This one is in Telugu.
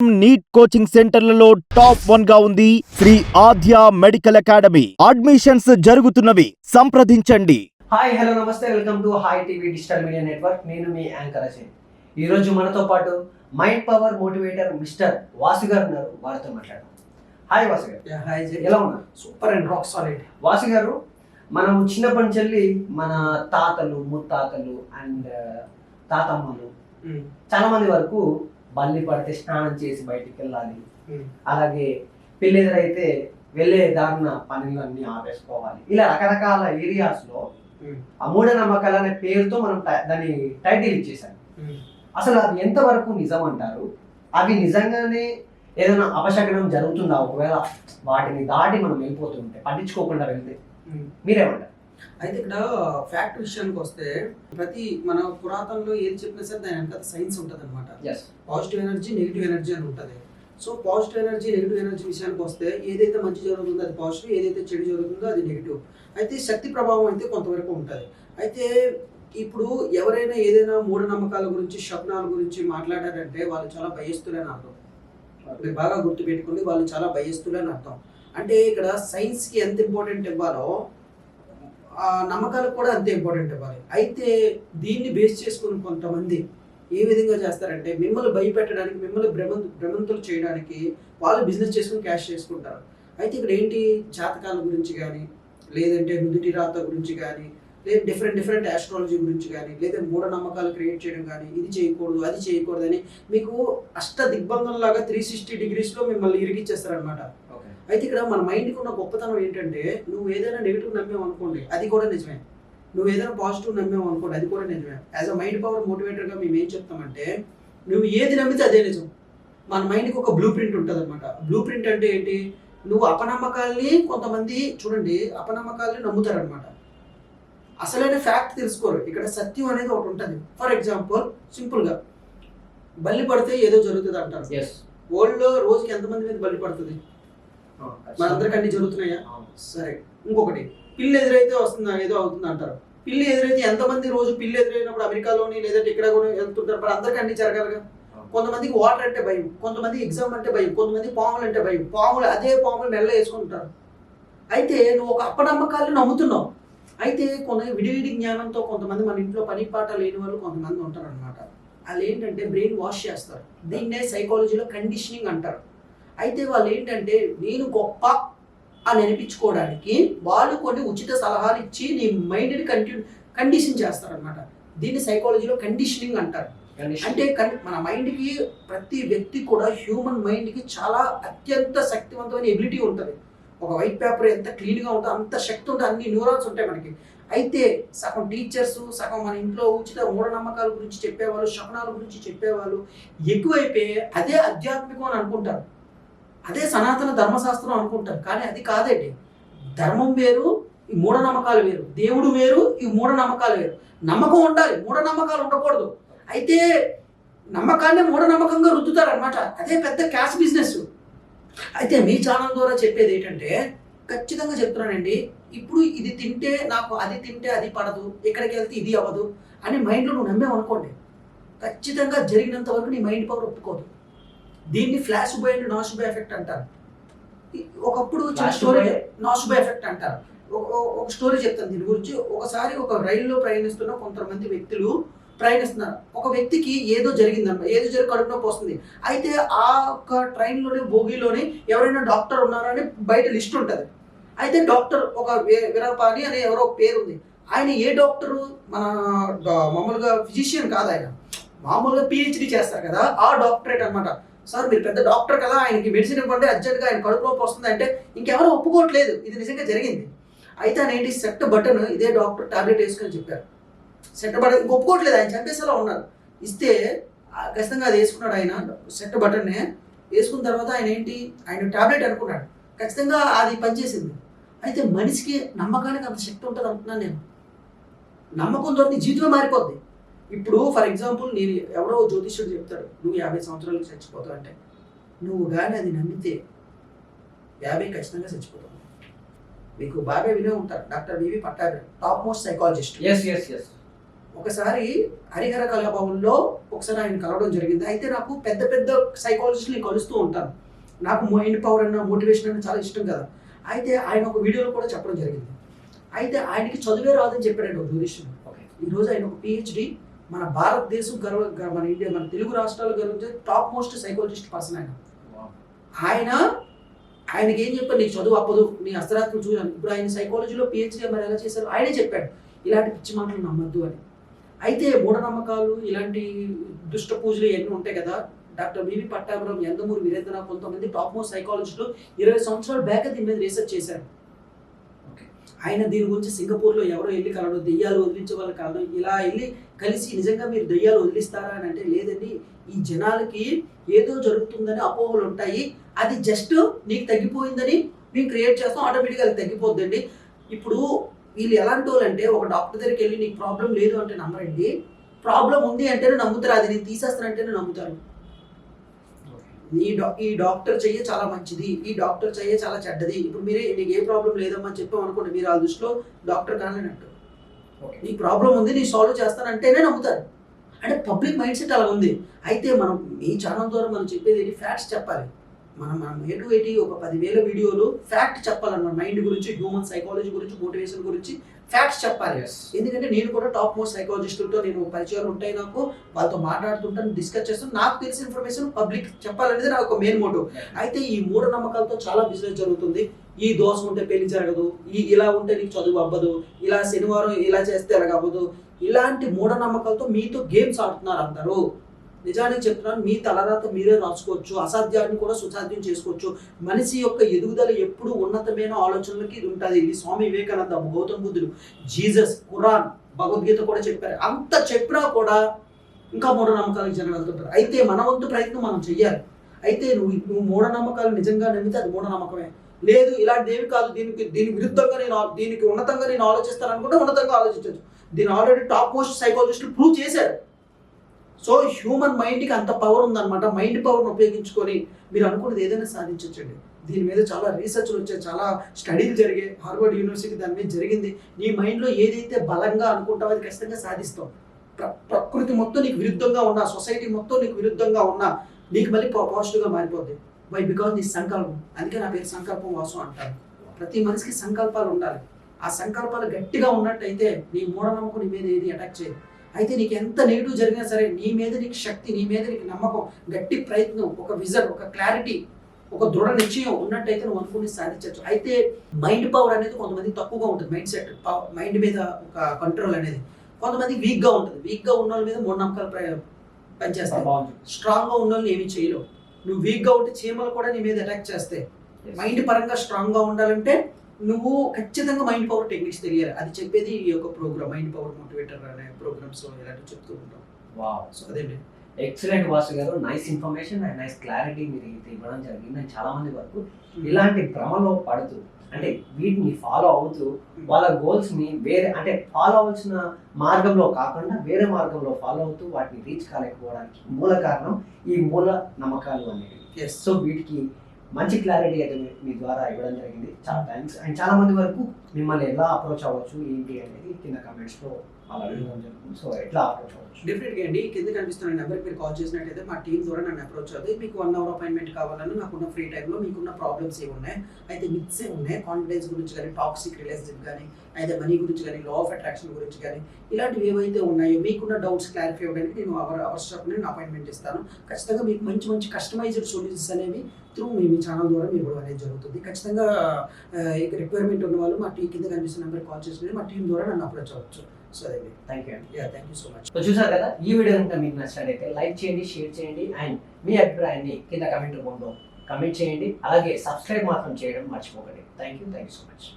నీట్ కోచింగ్ సెంటర్లలో టాప్ 1 గా ఉంది శ్రీ ఆద్య మెడికల్ అకాడమీ. అడ్మిషన్స్ జరుగుతున్నవి, సంప్రదించండి. హాయ్ హలో నమస్తే, welcome to hi TV digital media network. నేను మీ యాంకర్ అజయ్. ఈరోజు మనతో పాటు mind power motivator mister Vasu గారు ఉన్నారు. వారితో మాట్లాడదాం. హాయ్ వాసు గారు. హాయ్ జై, ఎలా ఉన్నారు? Super and rock solid. Vasu గారు, మనం చిన్నప్పటి నుంచి మన తాతలు ముత్తాతలు అండ్ తాతమ్మలు చాలా మంది వరకు బల్లి పడితే స్నానం చేసి బయటికి వెళ్ళాలి, అలాగే పెళ్ళెదురైతే వెళ్ళే దారిన పనులన్నీ ఆపేసుకోవాలి, ఇలా రకరకాల ఏరియాస్ లో ఆ మూఢనమ్మకాలు అనే పేరుతో మనం దాన్ని టైటిల్ ఇచ్చేసాం. అసలు అది ఎంతవరకు నిజం అంటారు? అవి నిజంగానే ఏదైనా అపశకనం జరుగుతుందా ఒకవేళ వాటిని దాటి మనం వెళ్ళిపోతుంటే, పట్టించుకోకుండా వెళ్తే? మీరేమంటారు? అయితే ఇక్కడ ఫ్యాక్ట్ విషయానికి వస్తే ప్రతి మన పురాతనలో ఏది చెప్పినా సరే దాని వెనక సైన్స్ ఉంటుంది అనమాట. పాజిటివ్ ఎనర్జీ, నెగిటివ్ ఎనర్జీ అని ఉంటుంది. So positive energy, negative energy విషయానికి వస్తే ఏదైతే మంచి జరుగుతుందో అది పాజిటివ్, ఏదైతే చెడు జరుగుతుందో అది నెగిటివ్. అయితే శక్తి ప్రభావం అయితే కొంతవరకు ఉంటుంది. అయితే ఇప్పుడు ఎవరైనా ఏదైనా మూఢనమ్మకాల గురించి, శకునాల గురించి మాట్లాడారంటే వాళ్ళు చాలా భయస్తులని అర్థం. మీరు బాగా గుర్తుపెట్టుకోండి, వాళ్ళు చాలా భయస్తులని అర్థం. అంటే ఇక్కడ సైన్స్కి ఎంత ఇంపార్టెంట్ ఇవ్వాలో ఆ నమ్మకాలకు కూడా అంతే ఇంపార్టెంట్ ఇవ్వాలి. అయితే దీన్ని బేస్ చేసుకుని కొంతమంది ఏ విధంగా చేస్తారంటే మిమ్మల్ని భయపెట్టడానికి, మిమ్మల్ని భ్రమంతులు చేయడానికి వాళ్ళు బిజినెస్ చేసుకుని క్యాష్ చేసుకుంటారు. అయితే ఇక్కడ ఏంటి, జాతకాల గురించి కానీ, లేదంటే నుదుటి రాత గురించి కానీ, లేదా డిఫరెంట్ ఆస్ట్రాలజీ గురించి కానీ, లేదా మూఢనమ్మకాలు క్రియేట్ చేయడం కానీ, ఇది చేయకూడదు అది చేయకూడదు అని మీకు అష్ట దిగ్బంధంలాగా 360 degreesలో మిమ్మల్ని ఇరిగిచ్చేస్తారనమాట. అయితే ఇక్కడ మన మైండ్కి ఉన్న గొప్పతనం ఏంటంటే, నువ్వు ఏదైనా నెగిటివ్ నమ్మేవు అనుకోండి అది కూడా నిజమే, నువ్వు ఏదైనా పాజిటివ్ నమ్మేవు అనుకోండి అది కూడా నిజమే. యాజ్ అ మైండ్ పవర్ మోటివేటర్గా మేము ఏం చెప్తామంటే, నువ్వు ఏది నమ్మితే అదే నిజం. మన మైండ్కి ఒక బ్లూ ప్రింట్ ఉంటుంది అనమాట. బ్లూ ప్రింట్ అంటే ఏంటి, నువ్వు అపనమ్మకాల్ని, కొంతమంది చూడండి అపనమ్మకాల్ని నమ్ముతారనమాట, అసలైన ఫ్యాక్ట్ తెలుసుకోరు. ఇక్కడ సత్యం అనేది ఒకటి ఉంటుంది. ఫర్ ఎగ్జాంపుల్ సింపుల్గా బల్లి పడితే ఏదో జరుగుతుంది అంటారు. వరల్డ్లో రోజుకి ఎంతమంది మీద బల్లి పడుతుంది? మనందరికి అన్ని జరుగుతున్నాయా? సరే, ఇంకొకటి పిల్లి ఎదురైతే వస్తుందా, ఏదో అవుతుంది అంటారు. పిల్లి ఎదురైతే ఎంతమంది రోజు పిల్లి ఎదురైనప్పుడు అమెరికాలోని లేదంటే ఇక్కడ కూడా వెళ్తుంటారు, మరి అందరికీ అన్ని జరగాలిగా. కొంతమందికి వాటర్ అంటే భయం, కొంతమంది ఎగ్జామ్ అంటే భయం, కొంతమంది పాములు అంటే భయం. అదే పాములు మెల్ల వేసుకుంటారు. అయితే నువ్వు ఒక అపనమ్మకాలను నమ్ముతున్నావు. అయితే విడివిడి జ్ఞానంతో కొంతమంది మన ఇంట్లో పని పాట లేని వాళ్ళు కొంతమంది ఉంటారు అనమాట. వాళ్ళు ఏంటంటే బ్రెయిన్ వాష్ చేస్తారు. దీన్నే సైకాలజీలో కండిషనింగ్ అంటారు. అయితే వాళ్ళు ఏంటంటే నేను గొప్ప అని అనిపించుకోవడానికి వాళ్ళు కొన్ని ఉచిత సలహాలు ఇచ్చి నీ మైండ్ని కండిషన్ చేస్తారనమాట. దీన్ని సైకాలజీలో కండిషనింగ్ అంటారు. అంటే మన మైండ్కి, ప్రతి వ్యక్తి కూడా హ్యూమన్ మైండ్కి చాలా అత్యంత శక్తివంతమైన ఎబిలిటీ ఉంటుంది. ఒక వైట్ పేపర్ ఎంత క్లీన్గా ఉంటుందో అంత శక్తి ఉంటుంది, అన్ని న్యూరాన్స్ ఉంటాయి మనకి. అయితే సగం టీచర్స్, సగం మన ఇంట్లో ఉచిత మూఢనమ్మకాల గురించి చెప్పేవాళ్ళు, శకునాల గురించి చెప్పేవాళ్ళు ఎక్కువైపోయి అదే ఆధ్యాత్మికం అని అనుకుంటారు, అదే సనాతన ధర్మశాస్త్రం అనుకుంటారు. కానీ అది కాదండి. ధర్మం వేరు, ఈ మూఢనమ్మకాలు వేరు. దేవుడు వేరు, ఈ మూఢనమ్మకాలు వేరు. నమ్మకం ఉండాలి, మూఢనమ్మకాలు ఉండకూడదు. అయితే నమ్మకాన్ని మూఢనమ్మకంగా రుద్దుతారనమాట. అదే పెద్ద క్యాష్ బిజినెస్. అయితే మీ ఛానల్ ద్వారా చెప్పేది ఏంటంటే, ఖచ్చితంగా చెప్తున్నానండి, ఇప్పుడు ఇది తింటే నాకు, అది తింటే అది పడదు, ఇక్కడికి వెళ్తే ఇది అవ్వదు అని మైండ్లో నువ్వు నమ్మేవనుకోండి, ఖచ్చితంగా జరిగినంత వరకు నీ మైండ్ పవర్ ఒప్పుకోదు. దీన్ని ఫ్లాష్ బై అండ్ నాషుబై ఎఫెక్ట్ అంటారు. ఒకప్పుడు చిన్న స్టోరీ, నాషుబై ఎఫెక్ట్ అంటారు. ఒక స్టోరీ చెప్తాను దీని గురించి. ఒకసారి ఒక రైల్లో ప్రయాణిస్తున్న కొంతమంది వ్యక్తులు ప్రయాణిస్తున్నారు. ఒక వ్యక్తికి ఏదో జరిగిందన్నమాట, ఏదో జరిగి కడుపు నొప్పి వస్తుంది. అయితే ఆ ఒక ట్రైన్లోనే, బోగీలోనే ఎవరైనా డాక్టర్ ఉన్నారా అని బయట లిస్ట్ ఉంటుంది. అయితే డాక్టర్ ఒక వీరపాని అనే ఎవరో పేరు ఉంది. ఆయన ఏ డాక్టరు, మన మామూలుగా ఫిజిషియన్ కాదు, ఆయన మామూలుగా PhD చేస్తారు కదా, ఆ డాక్టరేట్ అనమాట. సార్ మీరు పెద్ద డాక్టర్ కదా, ఆయనకి మెడిసిన్ ఇవ్వండి, అర్జెంట్గా ఆయన కడుపు నొప్పి వస్తుంది అంటే ఇంకెవరో ఒప్పుకోవట్లేదు, ఇది నిజంగా జరిగింది. అయితే ఆయన ఏంటి, సెట్ బటన్, ఇదే డాక్టర్ టాబ్లెట్ వేసుకొని చెప్పారు. సెట్ బటన్ ఒప్పుకోవట్లేదు, ఆయన చంపేసేలా ఉన్నారు. ఇస్తే ఖచ్చితంగా అది వేసుకున్నాడు ఆయన, సెట్ బటన్నే వేసుకున్న తర్వాత ఆయన ఏంటి, ఆయన టాబ్లెట్ అనుకున్నాడు, ఖచ్చితంగా అది పనిచేసింది. అయితే మనిషికి నమ్మకానికి అంత శక్తి ఉంటుంది అంటున్నాను నేను. నమ్మకం ద్వారా నీ జీవితమే మారిపోద్ది. ఇప్పుడు ఫర్ ఎగ్జాంపుల్, నేను ఎవరో జ్యోతిష్యుడు చెప్తాడు నువ్వు 50 సంవత్సరాలకు చచ్చిపోతావు అంటే, నువ్వు కానీ అది నమ్మితే 50 ఖచ్చితంగా చచ్చిపోతావు. మీకు బాగా వినే ఉంటారు, doctor BV Pattabhi, top most psychologist. ఒకసారి హరిహర కళాభవన్లో ఒకసారి ఆయన కలవడం జరిగింది. అయితే నాకు పెద్ద పెద్ద సైకాలజిస్ట్ని కలుస్తూ ఉంటాను. నాకు మైండ్ పవర్ అన్న మోటివేషన్ అన్న చాలా ఇష్టం కదా. అయితే ఆయన ఒక వీడియోలో కూడా చెప్పడం జరిగింది. అయితే ఆయనకి చదువే రాదని చెప్పాడు ఒక జ్యోతిష్యుడు. ఈరోజు ఆయన ఒక పిహెచ్డి, మన భారతదేశం మన ఇండియా, మన తెలుగు రాష్ట్రాలు గర్వించే టాప్ మోస్ట్ సైకాలజిస్ట్ పర్సన్ ఆయనకి ఏం చెప్పారు, నీకు చదువు అప్పదు, నీ అస్త్రాత్మలు చూడాలి. ఇప్పుడు ఆయన సైకాలజీలో పిహెచ్డీ మరి ఎలా చేశారు, ఆయనే చెప్పాడు ఇలాంటి పిచ్చి మాటలు నమ్మద్దు అని. అయితే మూఢనమ్మకాలు, ఇలాంటి దుష్ట పూజలు ఇవన్నీ ఉంటాయి కదా. డాక్టర్ బివి పట్టాభిరామ్, యందమూరి వీరేంద్ర, కొంతమంది టాప్ మోస్ట్ సైకాలజిస్టులు 20 సంవత్సరాల బ్యాక్ దీని మీద రీసెర్చ్ చేశారు. ఆయన దీని గురించి సింగపూర్లో ఎవరో వెళ్ళి కలవడం, దెయ్యాలు వదిలించే వాళ్ళు కలవడం, ఇలా వెళ్ళి కలిసి నిజంగా మీరు దెయ్యాలు వదిలిస్తారా అని అంటే, లేదండి, ఈ జనాలకి ఏదో జరుగుతుందని అపోహలు ఉంటాయి, అది జస్ట్ నీకు తగ్గిపోయిందని మేము క్రియేట్ చేస్తాం, ఆటోమేటిక్గా అది తగ్గిపోద్దండి. ఇప్పుడు వీళ్ళు ఎలాంటి వాళ్ళు అంటే, ఒక డాక్టర్ దగ్గరికి వెళ్ళి నీకు ప్రాబ్లం లేదు అంటే నమ్మరండి, ప్రాబ్లం ఉంది అంటేనే నమ్ముతారు, అది నేను తీసేస్తానంటేనే నమ్ముతారు. ఈ డాక్టర్ చెయ్యి చాలా మంచిది, ఈ డాక్టర్ చెయ్యి చాలా చెడ్డది. ఇప్పుడు మీరే నీకు ఏ ప్రాబ్లం లేదమ్మా అని చెప్పాం అనుకోండి, మీరు ఆ దృష్టిలో డాక్టర్ కానట్టు. నీ ప్రాబ్లం ఉంది, నీ సాల్వ్ చేస్తానంటేనే నమ్ముతారు. అంటే పబ్లిక్ మైండ్ సెట్ అలా ఉంది. అయితే మనం ఈ ఛానల్ ద్వారా మనం చెప్పేది ఏంటి, ఫ్యాక్ట్స్ చెప్పాలి. మనం ఎటు ఒక 10,000 వీడియోలు ఫ్యాక్ట్ చెప్పాలన్నమాట. మైండ్ గురించి, హ్యూమన్ సైకాలజీ గురించి, మోటివేషన్ గురించి ఫ్యాక్ట్స్ చెప్పాలి. ఎందుకంటే నేను కూడా టాప్ మోస్ట్ సైకాలజిస్టులతో నేను పరిచయాలు ఉంటాయి, నాకు వాళ్ళతో మాట్లాడుతుంటాను, డిస్కస్ చేస్తాను. నాకు తెలిసిన ఇన్ఫర్మేషన్ పబ్లిక్ చెప్పాలనేది నాకు ఒక మెయిన్ మోటివ్. అయితే ఈ మూఢనమ్మకాలతో చాలా బిజినెస్ జరుగుతుంది. ఈ దోషం ఉంటే పెళ్లి జరగదు, ఇలా ఉంటే నీకు చదువు అవ్వదు, ఇలా శనివారం ఇలా చేస్తే ఎలాగ అవ్వదు, ఇలాంటి మూఢనమ్మకాలతో మీతో గేమ్స్ ఆడుతున్నారు అందరూ. నిజానికి చెప్తున్నాను, మీ తలరాత మీరే రాసుకోవచ్చు, అసాధ్యాన్ని కూడా సుసాధ్యం చేసుకోవచ్చు. మనిషి యొక్క ఎదుగుదల ఎప్పుడు ఉన్నతమైన ఆలోచనలకి ఉంటుంది. ఇది స్వామి వివేకానంద, గౌతమ్ బుద్ధుడు, జీసస్, ఖురాన్, భగవద్గీత కూడా చెప్పారు. అంత చెప్పినా కూడా ఇంకా మూఢనమ్మకాలకు జనం వెళ్తుంటారు. అయితే మన వంతు ప్రయత్నం మనం చెయ్యాలి. అయితే నువ్వు మూఢనమ్మకాలు నిజంగా నమ్మితే అది మూఢనమ్మకమే. లేదు ఇలాంటిది ఏమి కాదు, దీని విరుద్ధంగా దీనికి ఉన్నతంగా నేను ఆలోచిస్తాను అనుకుంటే ఉన్నతంగా ఆలోచించవచ్చు. దీని ఆల్రెడీ టాప్ మోస్ట్ సైకాలజిస్టులు ప్రూవ్ చేశారు. సో హ్యూమన్ మైండ్కి అంత పవర్ ఉందన్నమాట. మైండ్ పవర్ని ఉపయోగించుకొని మీరు అనుకున్నది ఏదైనా సాధించవచ్చండి. దీని మీద చాలా రీసెర్చ్లు వచ్చాయి, చాలా స్టడీలు జరిగాయి. హార్వర్డ్ యూనివర్సిటీ దాని మీద జరిగింది. నీ మైండ్లో ఏదైతే బలంగా అనుకుంటావో అది ఖచ్చితంగా సాధిస్తావు. ప్రకృతి మొత్తం నీకు విరుద్ధంగా ఉన్నా, సొసైటీ మొత్తం నీకు విరుద్ధంగా ఉన్నా, నీకు మళ్ళీ పాజిటివ్గా మారిపోద్ది. వై? బికాజ్ నీ సంకల్పం. అందుకే నా పేరు సంకల్పం వాసు అంటారు. ప్రతి మనిషికి సంకల్పాలు ఉండాలి. ఆ సంకల్పాలు గట్టిగా ఉన్నట్టయితే నీ మూఢనమ్మకం నీ మీద ఏది అటాక్ చేయదు. అయితే నీకు ఎంత నెగిటివ్ జరిగినా సరే, నీ మీద నీకు శక్తి, నీ మీద నీకు నమ్మకం, గట్టి ప్రయత్నం, ఒక విజన్, ఒక క్లారిటీ, ఒక దృఢ నిశ్చయం ఉన్నట్టయితే నువ్వు అనుకుని సాధించవచ్చు. అయితే మైండ్ పవర్ అనేది కొంతమంది తక్కువగా ఉంటుంది. మైండ్ సెట్, మైండ్ మీద ఒక కంట్రోల్ అనేది కొంతమంది వీక్గా ఉంటుంది. వీక్గా ఉన్న వాళ్ళ మీద మూఢనమ్మకాలు పనిచేస్తాయి. స్ట్రాంగ్గా ఉన్న వాళ్ళని ఏమీ చేయలేవు. నువ్వు వీక్గా ఉంటే చీమలు కూడా నీ మీద అటాక్ చేస్తాయి. మైండ్ పరంగా స్ట్రాంగ్గా ఉండాలంటే నువ్వు ఖచ్చితంగా మైండ్ పవర్ టెక్నిక్స్ తెలియాలి. అది చెప్పేది ఈ యొక్క ప్రోగ్రామ్, మైండ్ పవర్ మోటివేటర్ అనే ప్రోగ్రామ్స్ ఇలాంటివి చెప్తూ ఉంటాం. వావ్, సో అదేంటి ఎక్సలెంట్ వాసు గారు, nice information and nice clarity మీరు ఇవ్వడం జరిగింది. అండ్ చాలా మంది వరకు ఇలాంటి భ్రమలో పడుతూ, అంటే వీటిని ఫాలో అవుతూ వాళ్ళ గోల్స్ ని వేరే, అంటే ఫాలో అవ్వాల్సిన మార్గంలో కాకుండా వేరే మార్గంలో ఫాలో అవుతూ వాటిని రీచ్ కాలేకపోవడానికి మూల కారణం ఈ మూల నమ్మకాలు అనేవి. సో వీటికి మంచి క్లారిటీ అయితే మీ ద్వారా ఇవ్వడం జరిగింది. చాలా థ్యాంక్స్. అండ్ చాలా మంది వరకు మిమ్మల్ని ఎలా అప్రోచ్ అవ్వచ్చు ఏంటి అనేది కింద కమెంట్స్లో అలా అడగడం జరుగుతుంది. సో ఎట్లా అప్రోచ్ అవ్వచ్చు? డెఫినెట్గా అండి, కింద కనిపిస్తున్న నెంబర్కి మీరు కాల్ చేసినట్టయితే మా టీం ద్వారా నన్ను అప్రోచ్ అవుతుంది. మీకు 1 అవర్ అపాయింట్మెంట్ కావాలని, నాకున్న ఫ్రీ టైంలో మీకున్న ప్రాబ్లమ్స్ ఏమి ఉన్నాయి, అయితే మిత్స్ ఉన్నాయి, కాన్ఫిడెన్స్ గురించి కానీ, టాక్సిక్ రిలేషన్షిప్ కానీ, అయితే మనీ గురించి కానీ, లా ఆఫ్ అట్రాక్షన్ గురించి కానీ, ఇలాంటివి ఏవైతే ఉన్నాయో మీకున్న డౌట్స్ క్లారిఫై అవ్వడానికి నేను అవర్స్ నేను అపాయింట్మెంట్ ఇస్తాను. ఖచ్చితంగా మీకు మంచి మంచి కస్టమైజ్డ్ సొల్యూషన్స్ అనేవి త్రూ మీ ఛానల్ ద్వారా మీకు ఇవ్వడం అనేది జరుగుతుంది. ఖచ్చితంగా రిక్వైర్మెంట్ ఉన్న వాళ్ళు మా టీం కింద కనిపిస్తున్న నెంబర్ కాల్ చేసి మా టీం ద్వారా నన్ను అప్రోచ్ అవ్వచ్చు. సరే, థ్యాంక్ యూ అండి. Thank you so much. So చూసారు కదా, ఈ వీడియో కనుక మీకు నచ్చినట్లయితే లైక్ చేయండి, షేర్ చేయండి, అండ్ మీ అభిప్రాయాన్ని కింద కమెంట్ రూపంలో కమెంట్ చేయండి. అలాగే సబ్స్క్రైబ్ మాత్రం చేయడం మర్చిపోకండి. Thank you so much.